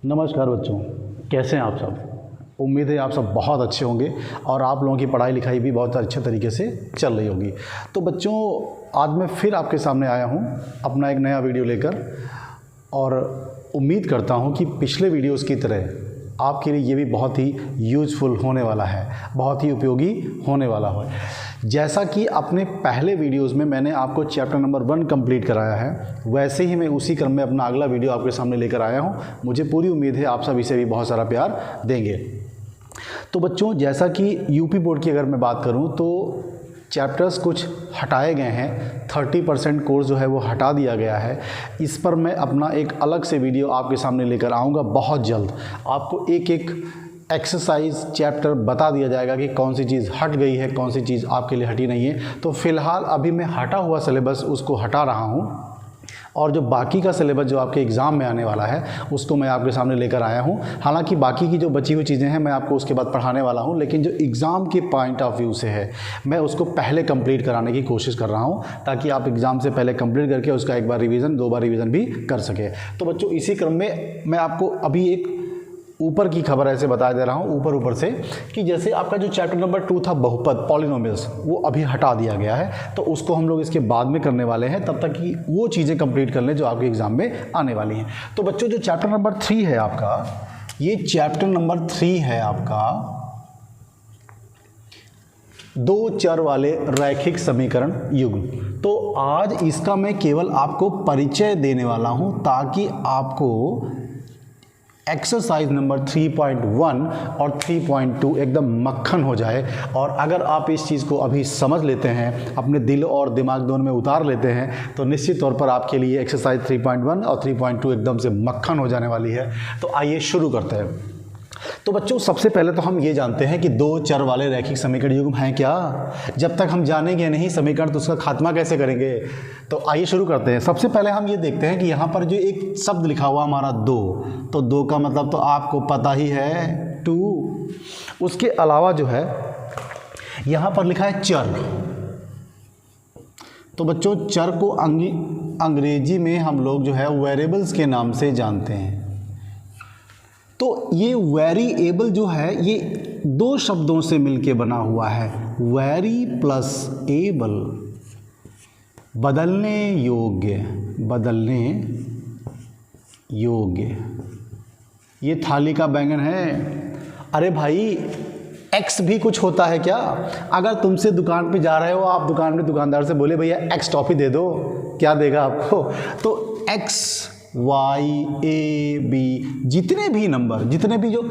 नमस्कार बच्चों, कैसे हैं आप सब। उम्मीद है आप सब बहुत अच्छे होंगे और आप लोगों की पढ़ाई लिखाई भी बहुत अच्छे तरीके से चल रही होगी। तो बच्चों, आज मैं फिर आपके सामने आया हूं अपना एक नया वीडियो लेकर और उम्मीद करता हूं कि पिछले वीडियोस की तरह आपके लिए ये भी बहुत ही यूज़फुल होने वाला है, बहुत ही उपयोगी होने वाला है। जैसा कि अपने पहले वीडियोस में मैंने आपको चैप्टर नंबर 1 कंप्लीट कराया है, वैसे ही मैं उसी क्रम में अपना अगला वीडियो आपके सामने लेकर आया हूं। मुझे पूरी उम्मीद है आप सब इसे भी बहुत सारा प्यार देंगे। तो बच्चों, जैसा कि यूपी बोर्ड की अगर मैं बात करूं तो चैप्टर्स कुछ हटाए गए हैं, 30% कोर्स जो है वो हटा दिया गया है। इस पर मैं अपना एक अलग से वीडियो आपके सामने लेकर आऊँगा बहुत जल्द। आपको एक एक एक्सरसाइज चैप्टर बता दिया जाएगा कि कौन सी चीज़ हट गई है, कौन सी चीज़ आपके लिए हटी नहीं है। तो फ़िलहाल अभी मैं हटा हुआ सिलेबस उसको हटा रहा हूँ और जो बाकी का सिलेबस जो आपके एग्ज़ाम में आने वाला है उसको मैं आपके सामने लेकर आया हूँ। हालांकि बाकी की जो बची हुई चीज़ें हैं मैं आपको उसके बाद पढ़ाने वाला हूँ, लेकिन जो एग्ज़ाम के पॉइंट ऑफ व्यू से है मैं उसको पहले कंप्लीट कराने की कोशिश कर रहा हूँ, ताकि आप एग्ज़ाम से पहले कंप्लीट करके उसका एक बार रिवीजन, 2 बार रिवीजन भी कर सके। तो बच्चों, इसी क्रम में मैं आपको अभी एक ऊपर की खबर ऐसे बता दे रहा हूँ ऊपर से कि जैसे आपका जो चैप्टर नंबर 2 था बहुपद पॉलिनोमियल्स, वो अभी हटा दिया गया है। तो उसको हम लोग इसके बाद में करने वाले हैं, तब तक कि वो चीज़ें कंप्लीट कर लें जो आपके एग्ज़ाम में आने वाली हैं। तो बच्चों, जो चैप्टर नंबर 3 है आपका, ये चैप्टर नंबर 3 है आपका 2 चर वाले रैखिक समीकरण युग्म। तो आज इसका मैं केवल आपको परिचय देने वाला हूँ, ताकि आपको एक्सरसाइज नंबर 3.1 और 3.2 एकदम मक्खन हो जाए। और अगर आप इस चीज़ को अभी समझ लेते हैं, अपने दिल और दिमाग दोनों में उतार लेते हैं, तो निश्चित तौर पर आपके लिए एक्सरसाइज 3.1 और 3.2 एकदम से मक्खन हो जाने वाली है। तो आइए शुरू करते हैं। तो बच्चों, सबसे पहले तो हम ये जानते हैं कि 2 चर वाले रैखिक समीकरण युग्म हैं क्या। जब तक हम जानेंगे नहीं समीकरण तो उसका खात्मा कैसे करेंगे। तो आइए शुरू करते हैं। सबसे पहले हम ये देखते हैं कि यहाँ पर जो एक शब्द लिखा हुआ हमारा 2, तो 2 का मतलब तो आपको पता ही है 2। उसके अलावा जो है यहाँ पर लिखा है चर। तो बच्चों, चर को अंग्रेजी में हम लोग जो है वेरिएबल्स के नाम से जानते हैं। तो ये वेरिएबल जो है ये 2 शब्दों से मिलके बना हुआ है, वेरी प्लस एबल, बदलने योग्य, बदलने योग्य। ये थाली का बैंगन है। अरे भाई, एक्स भी कुछ होता है क्या। अगर तुमसे दुकान पे जा रहे हो, आप दुकान में दुकानदार से बोले भैया एक्स टॉफी दे दो, क्या देगा आपको। तो एक्स, वाई, ए, बी, जितने भी नंबर, जितने भी जो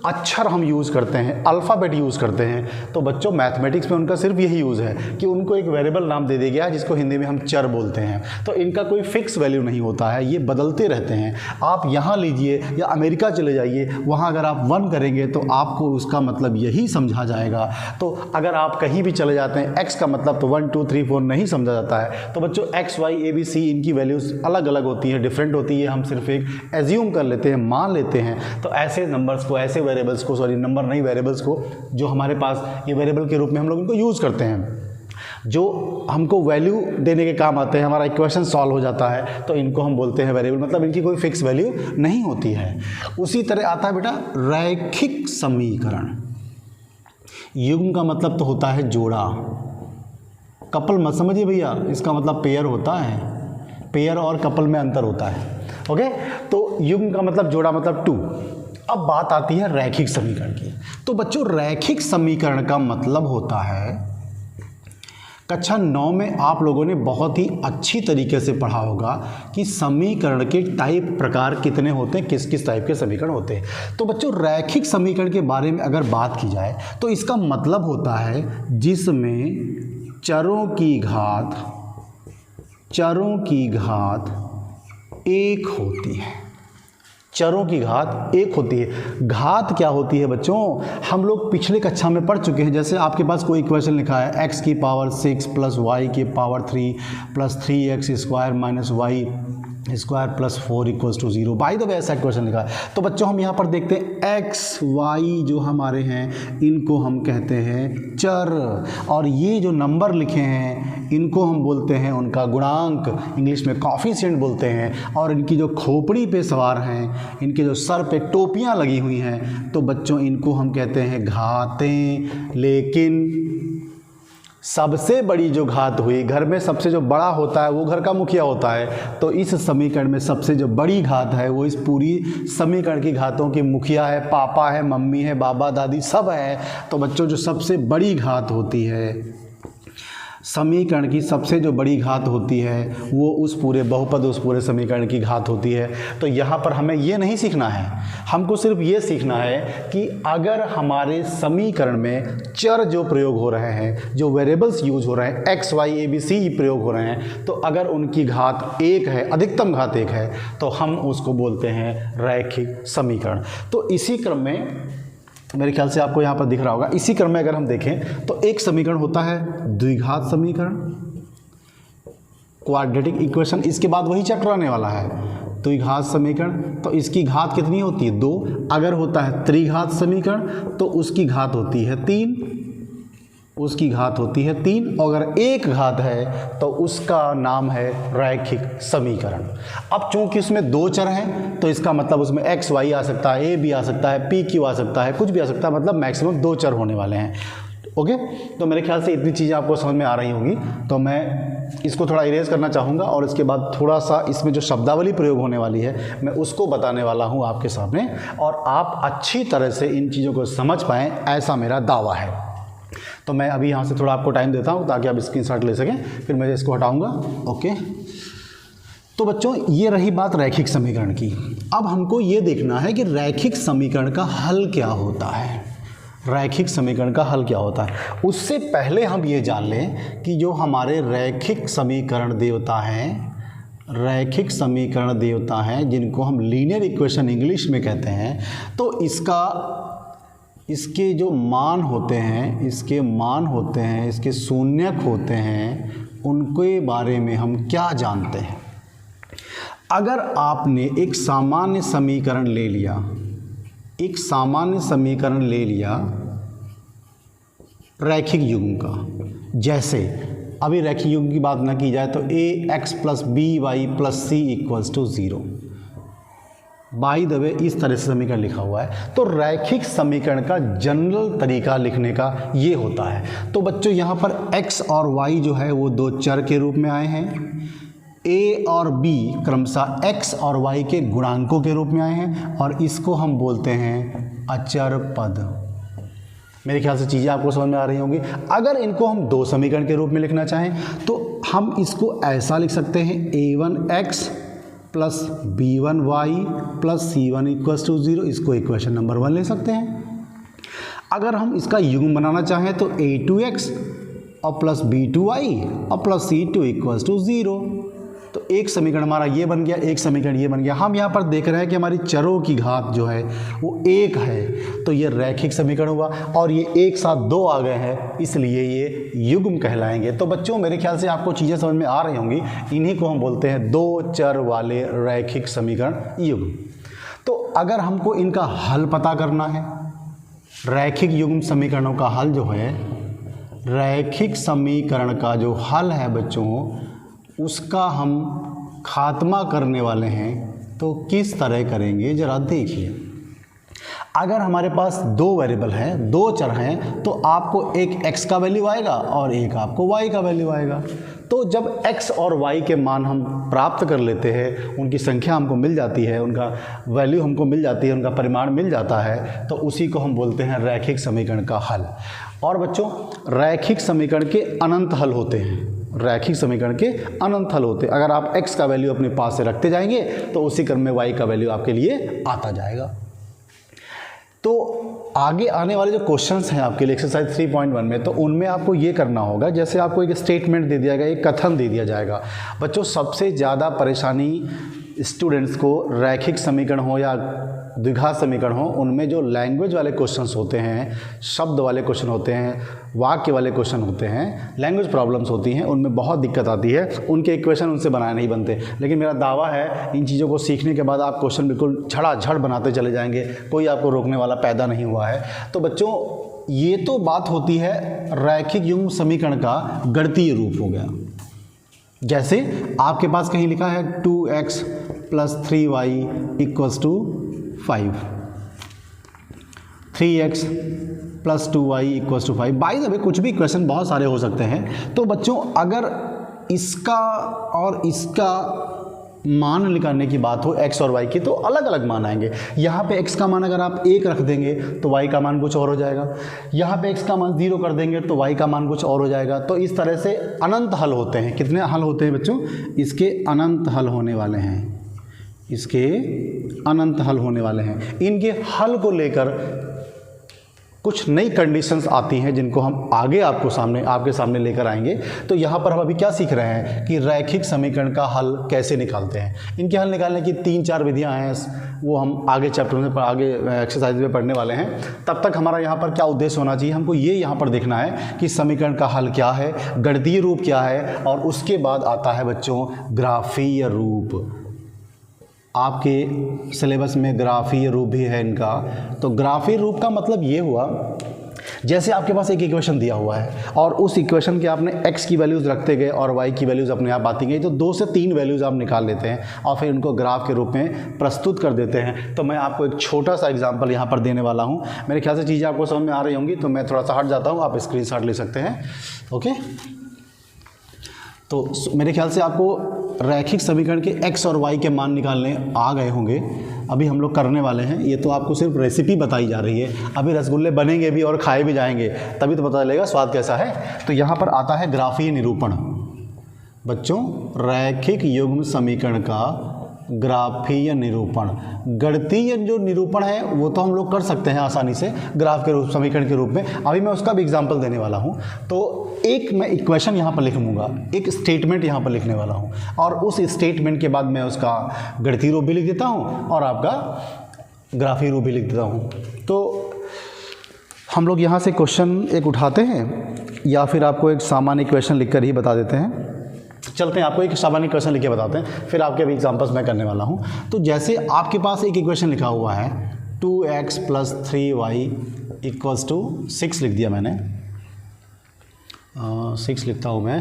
अक्षर हम यूज़ करते हैं, अल्फ़ाबेट यूज़ करते हैं, तो बच्चों मैथमेटिक्स में उनका सिर्फ यही यूज़ है कि उनको एक वेरिएबल नाम दे दिया गया है जिसको हिंदी में हम चर बोलते हैं। तो इनका कोई फिक्स वैल्यू नहीं होता है, ये बदलते रहते हैं। आप यहाँ लीजिए या अमेरिका चले जाइए, वहाँ अगर आप 1 करेंगे तो आपको उसका मतलब यही समझा जाएगा। तो अगर आप कहीं भी चले जाते हैं, एक्स का मतलब तो 1 2 3 4 नहीं समझा जाता है। तो बच्चों, एक्स, वाई, ए, बी, सी, इनकी वैल्यूज़ अलग अलग होती हैं, डिफरेंट होती है। हम सिर्फ एक एज्यूम कर लेते हैं, मान लेते हैं। तो ऐसे नंबर्स को, ऐसे वेरिएबल्स को, सॉरी नंबर नहीं वेरिएबल्स को, जो हमारे पास ये वेरिएबल के रूप में हम लोग इनको यूज़ करते हैं, जो हमको वैल्यू देने के काम आते हैं, हमारा इक्वेशन सॉल्व हो जाता है, तो इनको हम बोलते हैं वेरिएबल। मतलब इनकी कोई फिक्स वैल्यू नहीं होती है। उसी तरह आता है बेटा रैखिक समीकरण युग्म का मतलब तो होता है जोड़ा। कपल मत समझिए भैया, इसका मतलब पेयर होता है। पेयर और कपल में अंतर होता है। ओके, तो युग्म का मतलब जोड़ा, मतलब 2। अब बात आती है रैखिक समीकरण की। तो बच्चों, रैखिक समीकरण का मतलब होता है, कक्षा 9 में आप लोगों ने बहुत ही अच्छी तरीके से पढ़ा होगा कि समीकरण के टाइप, प्रकार कितने होते हैं, किस किस टाइप के समीकरण होते हैं। तो बच्चों, रैखिक समीकरण के बारे में अगर बात की जाए तो इसका मतलब होता है जिसमें चरों की घात 1 होती है। चरों की घात 1 होती है। घात क्या होती है बच्चों, हम लोग पिछले कक्षा में पढ़ चुके हैं। जैसे आपके पास कोई इक्वेशन लिखा है, x की पावर 6 प्लस y की power 3 plus 3x square minus y square plus 4 equals to 0। By the way ऐसा क्वेश्चन लिखा है। तो बच्चों हम यहाँ पर देखते हैं एक्स वाई जो हमारे हैं इनको हम कहते हैं चर, और ये जो नंबर लिखे हैं इनको हम बोलते हैं उनका गुणांक, इंग्लिश में कॉफिशिएंट बोलते हैं। और इनकी जो खोपड़ी पे सवार हैं, इनके जो सर पे टोपियाँ लगी हुई हैं, तो बच्चों इनको हम कहते हैं घातें। लेकिन सबसे बड़ी जो घात हुई, घर में सबसे जो बड़ा होता है वो घर का मुखिया होता है, तो इस समीकरण में सबसे जो बड़ी घात है वो इस पूरी समीकरण की घातों की मुखिया है, पापा है, मम्मी है, बाबा दादी सब है। तो बच्चों जो सबसे बड़ी घात होती है, समीकरण की सबसे जो बड़ी घात होती है वो उस पूरे बहुपद, उस पूरे समीकरण की घात होती है। तो यहाँ पर हमें ये नहीं सीखना है, हमको सिर्फ ये सीखना है कि अगर हमारे समीकरण में चर जो प्रयोग हो रहे हैं, जो वेरिएबल्स यूज हो रहे हैं, X Y A B C प्रयोग हो रहे हैं, तो अगर उनकी घात एक है, अधिकतम घात एक है, तो हम उसको बोलते हैं रैखिक समीकरण। तो इसी क्रम में मेरे ख्याल से आपको यहाँ पर दिख रहा होगा, इसी क्रम में अगर हम देखें तो एक समीकरण होता है द्विघात समीकरण, क्वाड्रेटिक इक्वेशन, इसके बाद वही चैप्टर आने वाला है द्विघात समीकरण। तो इसकी घात कितनी होती है? 2। अगर होता है त्रिघात समीकरण तो उसकी घात होती है 3, उसकी घात होती है 3। और अगर एक घात है तो उसका नाम है रैखिक समीकरण। अब चूंकि उसमें 2 चर हैं तो इसका मतलब उसमें एक्स वाई आ सकता है, ए बी आ सकता है, पी क्यू आ सकता है, कुछ भी आ सकता है, मतलब मैक्सिमम 2 चर होने वाले हैं। ओके, तो मेरे ख्याल से इतनी चीज़ें आपको समझ में आ रही होंगी। तो मैं इसको थोड़ा इरेज करना चाहूँगा और इसके बाद थोड़ा सा इसमें जो शब्दावली प्रयोग होने वाली है मैं उसको बताने वाला हूँ आपके सामने, और आप अच्छी तरह से इन चीज़ों को समझ पाएँ, ऐसा मेरा दावा है। तो मैं अभी यहाँ से थोड़ा आपको टाइम देता हूँ ताकि आप स्क्रीनशॉट ले सकें, फिर मैं इसको हटाऊँगा। ओके, तो बच्चों ये रही बात रैखिक समीकरण की। अब हमको ये देखना है कि रैखिक समीकरण का हल क्या होता है, रैखिक समीकरण का हल क्या होता है। उससे पहले हम ये जान लें कि जो हमारे रैखिक समीकरण देवता हैं, रैखिक समीकरण देवता हैं जिनको हम लीनियर इक्वेशन इंग्लिश में कहते हैं, तो इसके जो मान होते हैं, इसके मान होते हैं, इसके शून्यक होते हैं, उनके बारे में हम क्या जानते हैं। अगर आपने एक सामान्य समीकरण ले लिया, एक सामान्य समीकरण ले लिया रैखिक युग्म का, जैसे अभी रैखिक युग्म की बात ना की जाए तो a x plus b y plus c equals to 0, by the way इस तरह से समीकरण लिखा हुआ है। तो रैखिक समीकरण का जनरल तरीका लिखने का ये होता है। तो बच्चों यहाँ पर x और y जो है वो 2 चर के रूप में आए हैं, a और b क्रमशः x और y के गुणांकों के रूप में आए हैं, और इसको हम बोलते हैं अचर पद। मेरे ख्याल से चीज़ें आपको समझ में आ रही होंगी। अगर इनको हम 2 समीकरण के रूप में लिखना चाहें तो हम इसको ऐसा लिख सकते हैं a1x plus b1y plus c1 equals to 0, इसको इक्वेशन नंबर 1 ले सकते हैं। अगर हम इसका युग्म बनाना चाहें तो a2x और प्लस b2y और प्लस c2 इक्वल्स टू 0, तो एक समीकरण हमारा ये बन गया, एक समीकरण ये बन गया। हम यहाँ पर देख रहे हैं कि हमारी चरों की घात जो है वो 1 है, तो ये रैखिक समीकरण हुआ, और ये एक साथ 2 आ गए हैं, इसलिए ये युग्म कहलाएंगे। तो बच्चों मेरे ख्याल से आपको चीज़ें समझ में आ रही होंगी। इन्हीं को हम बोलते हैं 2 चर वाले रैखिक समीकरण युग्म। तो अगर हमको इनका हल पता करना है, रैखिक युग्म समीकरणों का हल जो है, रैखिक समीकरण का जो हल है बच्चों, उसका हम खात्मा करने वाले हैं। तो किस तरह करेंगे ज़रा देखिए। अगर हमारे पास 2 वेरिएबल हैं, 2 चर हैं, तो आपको एक x का वैल्यू आएगा और एक आपको y का वैल्यू आएगा। तो जब x और y के मान हम प्राप्त कर लेते हैं, उनकी संख्या हमको मिल जाती है, उनका वैल्यू हमको मिल जाती है, उनका परिमाण मिल जाता है, तो उसी को हम बोलते हैं रैखिक समीकरण का हल। और बच्चों रैखिक समीकरण के अनंत हल होते हैं, रैखिक समीकरण के अनंत हल होते हैं। अगर आप x का वैल्यू अपने पास से रखते जाएंगे तो उसी क्रम में y का वैल्यू आपके लिए आता जाएगा। तो आगे आने वाले जो क्वेश्चंस हैं आपके लिए एक्सरसाइज 3.1 में, तो उनमें आपको ये करना होगा, जैसे आपको एक स्टेटमेंट दे दिया गया, एक कथन दे दिया जाएगा। बच्चों सबसे ज़्यादा परेशानी स्टूडेंट्स को रैखिक समीकरण हो या द्विघात समीकरण हो, उनमें जो लैंग्वेज वाले क्वेश्चंस होते हैं, शब्द वाले क्वेश्चन होते हैं, वाक्य वाले क्वेश्चन होते हैं, लैंग्वेज प्रॉब्लम्स होती हैं, उनमें बहुत दिक्कत आती है, उनके इक्वेशन उनसे बनाए नहीं बनते। लेकिन मेरा दावा है इन चीज़ों को सीखने के बाद आप क्वेश्चन बिल्कुल झड़ाझड़ बनाते चले जाएंगे, कोई आपको रोकने वाला पैदा नहीं हुआ है। तो बच्चों ये तो बात होती है रैखिक युग्म समीकरण का गणितीय रूप हो गया। जैसे आपके पास कहीं लिखा है 2x + 3y = 5, 3x + 2y = 5। Bye the वे कुछ भी क्वेश्चन बहुत सारे हो सकते हैं। तो बच्चों अगर इसका और इसका मान निकालने की बात हो x और y की, तो अलग अलग मान आएंगे। यहाँ पे x का मान अगर आप 1 रख देंगे तो y का मान कुछ और हो जाएगा, यहाँ पे x का मान 0 कर देंगे तो y का मान कुछ और हो जाएगा। तो इस तरह से अनंत हल होते हैं। कितने हल होते हैं बच्चों? इसके अनंत हल होने वाले हैं, इसके अनंत हल होने वाले हैं। इनके हल को लेकर कुछ नई कंडीशंस आती हैं जिनको हम आगे आपके सामने लेकर आएंगे। तो यहाँ पर हम अभी क्या सीख रहे हैं कि रैखिक समीकरण का हल कैसे निकालते हैं। इनके हल निकालने की 3-4 विधियाँ हैं, वो हम आगे चैप्टर में आगे एक्सरसाइज में पढ़ने वाले हैं। तब तक हमारा यहाँ पर क्या उद्देश्य होना चाहिए, हमको ये यहाँ पर देखना है कि समीकरण का हल क्या है, गणितीय रूप क्या है, और उसके बाद आता है बच्चों ग्राफीय रूप। आपके सिलेबस में ग्राफीय रूप भी है इनका। तो ग्राफीय रूप का मतलब ये हुआ, जैसे आपके पास एक इक्वेशन दिया हुआ है और उस इक्वेशन के आपने x की वैल्यूज़ रखते गए और y की वैल्यूज़ अपने आप आती गई, तो 2 से 3 वैल्यूज़ आप निकाल लेते हैं और फिर उनको ग्राफ के रूप में प्रस्तुत कर देते हैं। तो मैं आपको एक छोटा सा एग्जांपल यहाँ पर देने वाला हूँ। मेरे ख्याल से चीज़ें आपको समझ में आ रही होंगी, तो मैं थोड़ा सा हट जाता हूँ, आप स्क्रीनशॉट ले सकते हैं। ओके, तो मेरे ख्याल से आपको रैखिक समीकरण के x और y के मान निकालने आ गए होंगे। अभी हम लोग करने वाले हैं, ये तो आपको सिर्फ रेसिपी बताई जा रही है। अभी रसगुल्ले बनेंगे भी और खाए भी जाएंगे, तभी तो पता चलेगा स्वाद कैसा है। तो यहाँ पर आता है ग्राफीय निरूपण। बच्चों रैखिक युग्म समीकरण का ग्राफीय निरूपण, गणितीय जो निरूपण है वो तो हम लोग कर सकते हैं आसानी से ग्राफ के रूप, समीकरण के रूप में। अभी मैं उसका भी एग्जांपल देने वाला हूँ। तो एक मैं इक्वेशन यहाँ पर लिख लूँगा, एक स्टेटमेंट यहाँ पर लिखने वाला हूँ, और उस स्टेटमेंट के बाद मैं उसका गणितीय रूप भी लिख देता हूँ और आपका ग्राफीय रूप भी लिख देता हूँ। तो हम लोग यहाँ से क्वेश्चन एक उठाते हैं या फिर आपको एक सामान्य इक्वेशन लिख कर ही बता देते हैं। चलते हैं, आपको एक सामान्य इक्वेशन लिख के बताते हैं, फिर आपके अभी एग्जाम्पल्स मैं करने वाला हूँ। तो जैसे आपके पास एक इक्वेशन लिखा हुआ है 2x + 3y = 6 लिख दिया मैंने, 6 लिखता हूँ मैं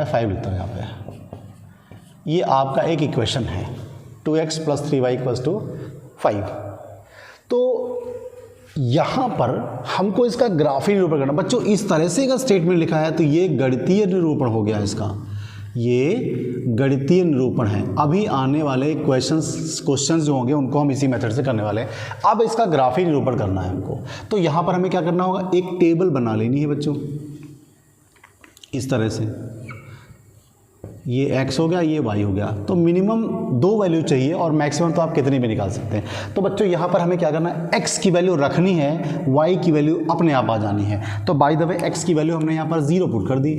5 लिखता हूँ यहाँ पे। ये आपका एक इक्वेशन है 2x + 3y = 5। तो यहाँ पर हमको इसका ग्राफीय निरूपण करना। बच्चों इस तरह से अगर स्टेटमेंट लिखा है तो ये गणितीय निरूपण हो गया इसका, ये गणितीय निरूपण है। अभी आने वाले क्वेश्चंस जो होंगे उनको हम इसी मेथड से करने वाले हैं। अब इसका ग्राफीय निरूपण करना है हमको। तो यहाँ पर हमें क्या करना होगा, एक टेबल बना लेनी है बच्चों, इस तरह से। ये x हो गया, ये y हो गया। तो मिनिमम 2 वैल्यू चाहिए और मैक्सिमम तो आप कितनी भी निकाल सकते हैं। तो बच्चों यहाँ पर हमें क्या करना है, x की वैल्यू रखनी है, y की वैल्यू अपने आप आ जानी है। तो बाय द वे x की वैल्यू हमने यहाँ पर 0 पुट कर दी,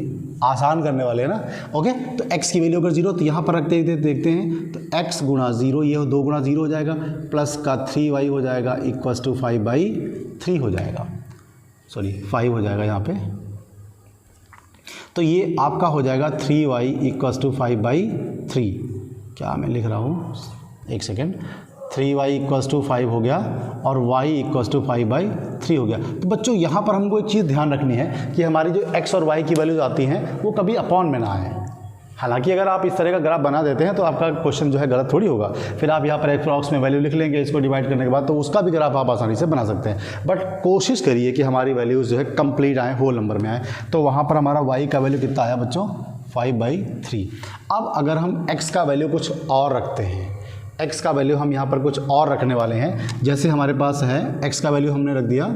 आसान करने वाले हैं ना। ओके, तो x की वैल्यू अगर 0, तो यहाँ पर रखते देखते हैं, तो x × 0, ये 2 × 0 हो जाएगा, प्लस का 3y हो जाएगा = 5/3 हो जाएगा, सॉरी 5 हो जाएगा यहाँ पे। तो ये आपका हो जाएगा 3y = 5/3। क्या मैं लिख रहा हूँ, एक सेकेंड, 3y = 5 हो गया और y = 5/3 हो गया। तो बच्चों यहाँ पर हमको एक चीज़ ध्यान रखनी है कि हमारी जो x और y की वैल्यूज आती हैं वो कभी अपॉन में ना आए। हालांकि अगर आप इस तरह का ग्राफ बना देते हैं तो आपका क्वेश्चन जो है गलत थोड़ी होगा। फिर आप यहाँ पर अप्रॉक्स में वैल्यू लिख लेंगे, इसको डिवाइड करने के बाद, तो उसका भी ग्राफ आप आसानी से बना सकते हैं। बट कोशिश करिए कि हमारी वैल्यूज़ जो है कंप्लीट आए, होल नंबर में आए। तो वहाँ पर हमारा y का वैल्यू कितना आया बच्चों, 5/3। अब अगर हम x का वैल्यू कुछ और रखते हैं, x का वैल्यू हम यहाँ पर कुछ और रखने वाले हैं। जैसे हमारे पास है x का वैल्यू हमने रख दिया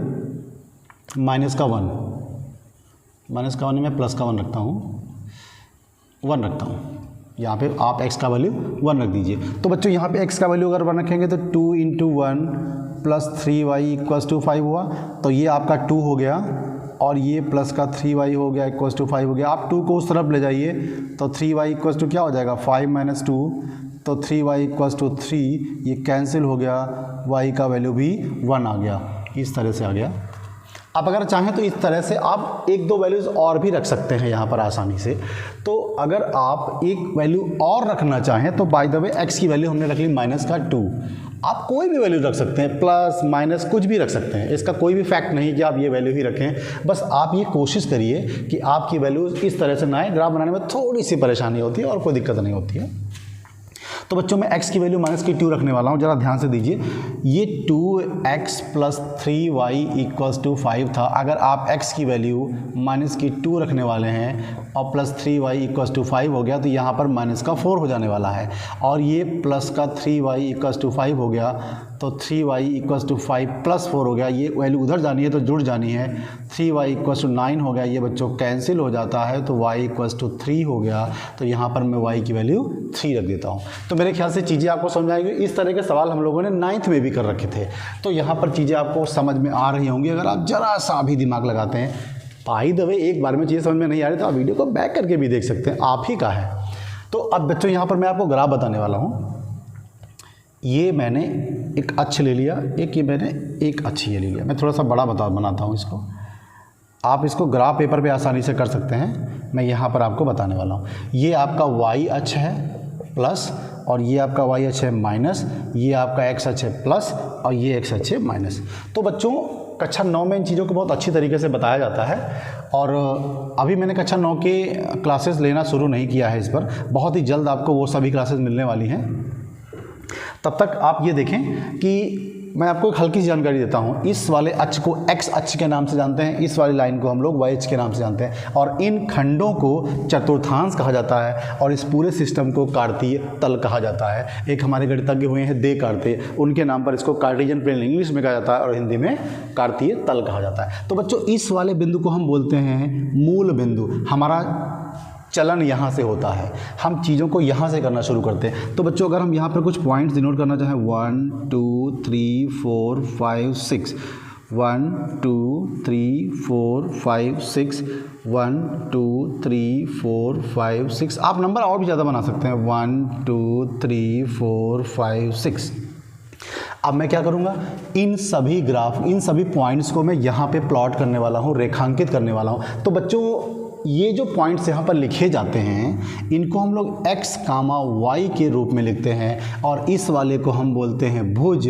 -1, -1 में +1 रखता हूँ, 1 रखता हूँ। यहाँ पे आप x का वैल्यू 1 रख दीजिए। तो बच्चों यहाँ पे x का वैल्यू अगर 1 रखेंगे तो 2 × 1 + 3y = 5 हुआ। तो ये आपका 2 हो गया और ये प्लस का 3y हो गया इक्वल्स टू 5 हो गया। आप 2 को उस तरफ ले जाइए तो 3y इक्वल्स टू क्या हो जाएगा 5 माइनस 2, तो 3y इक्वल्स टू 3, ये कैंसिल हो गया, y का वैल्यू भी 1 आ गया, इस तरह से आ गया। आप अगर चाहें तो इस तरह से आप एक दो वैल्यूज़ और भी रख सकते हैं यहाँ पर आसानी से। तो अगर आप एक वैल्यू और रखना चाहें तो बाय द वे x की वैल्यू हमने रख ली -2, आप कोई भी वैल्यू रख सकते हैं, प्लस माइनस कुछ भी रख सकते हैं, इसका कोई भी फैक्ट नहीं कि आप ये वैल्यू ही रखें। बस आप ये कोशिश करिए कि आपकी वैल्यू इस तरह से ना आए, ग्राफ बनाने में थोड़ी सी परेशानी होती है और कोई दिक्कत नहीं होती है। तो बच्चों मैं x की वैल्यू -2 रखने वाला हूँ, ज़रा ध्यान से दीजिए। ये 2x plus 3y equals to 5 था। अगर आप x की वैल्यू -2 रखने वाले हैं और प्लस 3y इक्वल्स टू 5 हो गया तो यहाँ पर -4 हो जाने वाला है, और ये प्लस का 3y इक्वल्स टू 5 हो गया तो 3y इक्वल्स टू 5 प्लस 4 हो गया, ये वैल्यू उधर जानी है तो जुड़ जानी है। 3y इक्वल्स टू 9 हो गया, ये बच्चों कैंसिल हो जाता है तो y इक्वल्स टू 3 हो गया, तो यहाँ पर मैं y की वैल्यू 3 रख देता हूँ। तो मेरे ख्याल से चीज़ें आपको समझ आएंगी। इस तरह के सवाल हम लोगों ने 9th में भी कर रखे थे, तो यहाँ पर चीज़ें आपको समझ में आ रही होंगी अगर आप ज़रा सा भी दिमाग लगाते हैं। बाय द वे एक बार में चीज़ें समझ में नहीं आ रही तो आप वीडियो को बैक करके भी देख सकते हैं, आप ही का है। तो अब बच्चों यहाँ पर मैं आपको ग्राफ बताने वाला हूँ। ये मैंने एक अक्ष ले लिया, एक ये मैंने एक अक्ष ये ले लिया। मैं थोड़ा सा बड़ा बनाता हूँ इसको, आप इसको ग्राफ पेपर पे आसानी से कर सकते हैं। मैं यहाँ पर आपको बताने वाला हूँ। ये आपका y अक्ष है प्लस, और ये आपका y अक्ष है माइनस, ये आपका x अक्ष है प्लस, और ये x अक्ष है माइनस। तो बच्चों कक्षा 9 में इन चीज़ों को बहुत अच्छी तरीके से बताया जाता है, और अभी मैंने कक्षा 9 के क्लासेस लेना शुरू नहीं किया है इस पर, बहुत ही जल्द आपको वो सभी क्लासेस मिलने वाली हैं। तब तक आप ये देखें कि मैं आपको एक हल्की सी जानकारी देता हूँ। इस वाले अक्ष को x अक्ष के नाम से जानते हैं, इस वाली लाइन को हम लोग y अक्ष के नाम से जानते हैं, और इन खंडों को चतुर्थांश कहा जाता है, और इस पूरे सिस्टम को कार्तीय तल कहा जाता है। एक हमारे गणितज्ञ हुए हैं दे कार्ते, उनके नाम पर इसको कार्टेशियन प्लेन इंग्लिश में कहा जाता है और हिंदी में कार्तीय तल कहा जाता है। तो बच्चों इस वाले बिंदु को हम बोलते हैं मूल बिंदु। हमारा चलन यहाँ से होता है, हम चीज़ों को यहाँ से करना शुरू करते हैं। तो बच्चों अगर हम यहाँ पर कुछ पॉइंट्स डिनोट करना चाहें, 1 2 3 4 5 6, 1 2 3 4 5 6, 1 2 3 4 5 6, आप नंबर और भी ज़्यादा बना सकते हैं, 1 2 3 4 5 6। अब मैं क्या करूँगा, इन सभी ग्राफ, इन सभी पॉइंट्स को मैं यहाँ पे प्लॉट करने वाला हूँ, रेखांकित करने वाला हूँ। तो बच्चों ये जो पॉइंट्स यहाँ पर लिखे जाते हैं इनको हम लोग x, y के रूप में लिखते हैं, और इस वाले को हम बोलते हैं भुज,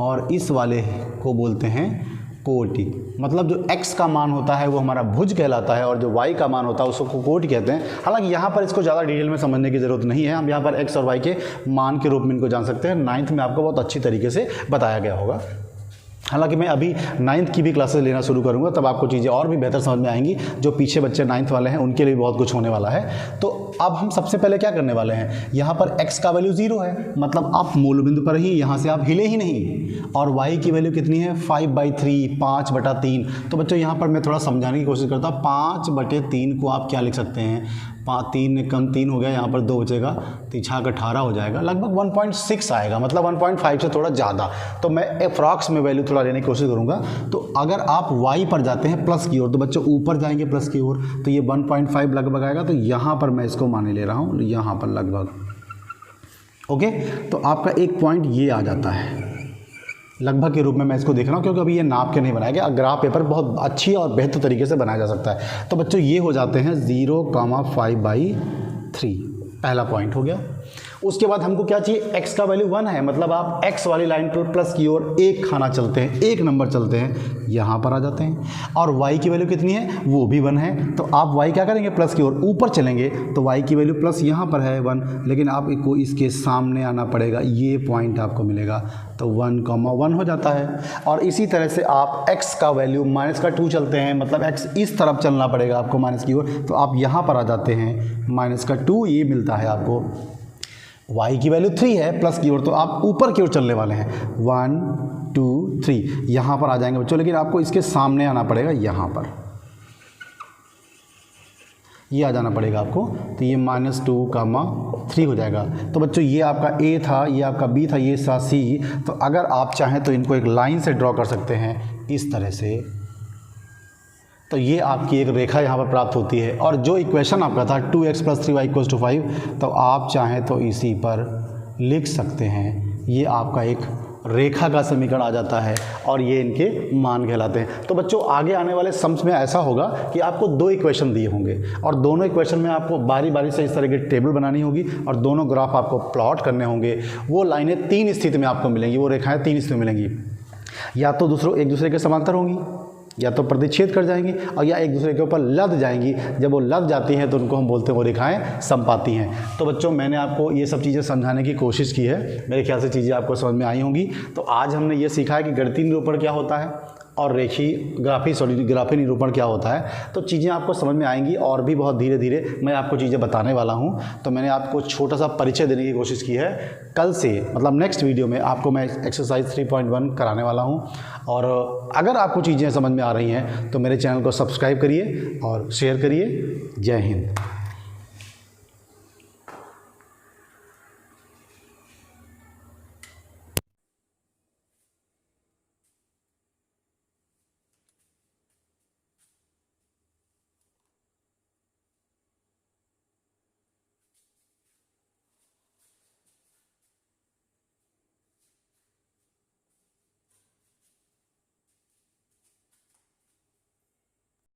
और इस वाले को बोलते हैं कोटि। मतलब जो x का मान होता है वो हमारा भुज कहलाता है, और जो y का मान होता है उसको कोटि कहते हैं। हालांकि यहाँ पर इसको ज़्यादा डिटेल में समझने की ज़रूरत नहीं है, हम यहाँ पर x और y के मान के रूप में इनको जान सकते हैं। 9th में आपको बहुत अच्छी तरीके से बताया गया होगा। हालांकि मैं अभी 9th की भी क्लासेस लेना शुरू करूंगा, तब आपको चीज़ें और भी बेहतर समझ में आएंगी। जो पीछे बच्चे 9th वाले हैं उनके लिए भी बहुत कुछ होने वाला है। तो अब हम सबसे पहले क्या करने वाले हैं, यहाँ पर x का वैल्यू 0 है, मतलब आप मूल बिंदु पर ही, यहाँ से आप हिले ही नहीं, और y की वैल्यू कितनी है 5/3, 5/3। तो बच्चों यहाँ पर मैं थोड़ा समझाने की कोशिश करता हूँ। 5/3 को आप क्या लिख सकते हैं, 3 कम 3 हो गया, यहाँ पर 2 बचेगा, 3 18 हो जाएगा, लगभग 1.6 आएगा, मतलब 1.5 से थोड़ा ज़्यादा। तो मैं अप्रॉक्स में वैल्यू थोड़ा लेने की कोशिश करूँगा। तो अगर आप y पर जाते हैं प्लस की ओर, तो बच्चों ऊपर जाएंगे प्लस की ओर, तो ये 1.5 लगभग आएगा। तो यहाँ पर मैं इसको माने ले रहा हूँ, यहाँ पर लगभग, ओके। तो आपका एक पॉइंट ये आ जाता है, लगभग के रूप में मैं इसको देख रहा हूँ, क्योंकि अभी ये नाप के नहीं बनाया गया। ग्राफ पेपर बहुत अच्छी और बेहतर तरीके से बनाया जा सकता है। तो बच्चों ये हो जाते हैं 0,5/3, पहला पॉइंट हो गया। उसके बाद हमको क्या चाहिए, x का वैल्यू 1 है, मतलब आप x वाली लाइन पर प्लस की ओर एक खाना चलते हैं, एक नंबर चलते हैं, यहाँ पर आ जाते हैं। और y की वैल्यू कितनी है, वो भी 1 है। तो आप y क्या करेंगे, प्लस की ओर ऊपर चलेंगे, तो y की वैल्यू प्लस यहाँ पर है 1, लेकिन आपको इसके सामने आना पड़ेगा, ये पॉइंट आपको मिलेगा, तो 1,1 हो जाता है। और इसी तरह से आप x का वैल्यू -2 चलते हैं, मतलब x इस तरफ चलना पड़ेगा आपको माइनस की ओर, तो आप यहाँ पर आ जाते हैं, -2 ये मिलता है आपको। y की वैल्यू 3 है प्लस की ओर, तो आप ऊपर की ओर चलने वाले हैं, 1 2 3 यहाँ पर आ जाएंगे बच्चों, लेकिन आपको इसके सामने आना पड़ेगा, यहाँ पर ये आ जाना पड़ेगा आपको। तो ये -2,3 हो जाएगा। तो बच्चों ये आपका a था, ये आपका b था, ये सा c। तो अगर आप चाहें तो इनको एक लाइन से ड्रॉ कर सकते हैं इस तरह से, तो ये आपकी एक रेखा यहाँ पर प्राप्त होती है। और जो इक्वेशन आपका था 2x + 3y = 5, तो आप चाहें तो इसी पर लिख सकते हैं। ये आपका एक रेखा का समीकरण आ जाता है और ये इनके मान कहलाते हैं। तो बच्चों आगे आने वाले सम्स में ऐसा होगा कि आपको 2 इक्वेशन दिए होंगे और दोनों इक्वेशन में आपको बारी बारी से इस तरह की टेबल बनानी होगी और दोनों ग्राफ आपको प्लॉट करने होंगे। वो लाइनें 3 स्थिति में आपको मिलेंगी, वो रेखाएं 3 स्थिति में मिलेंगी, या तो एक दूसरे के समांतर होंगी, या तो प्रतिच्छेद कर जाएंगी, और या एक दूसरे के ऊपर लद जाएंगी। जब वो लद जाती हैं तो उनको हम बोलते हैं वो रेखाएं समपाती हैं। तो बच्चों मैंने आपको ये सब चीज़ें समझाने की कोशिश की है, मेरे ख्याल से चीज़ें आपको समझ में आई होंगी। तो आज हमने ये सीखा है कि गणितीय निरूपण क्या होता है और ग्राफी निरूपण क्या होता है। तो चीज़ें आपको समझ में आएंगी और भी बहुत धीरे धीरे मैं आपको चीज़ें बताने वाला हूँ। तो मैंने आपको छोटा सा परिचय देने की कोशिश की है। कल से मतलब नेक्स्ट वीडियो में आपको मैं एक्सरसाइज 3.1 कराने वाला हूँ। और अगर आपको चीज़ें समझ में आ रही हैं तो मेरे चैनल को सब्सक्राइब करिए और शेयर करिए। जय हिंद।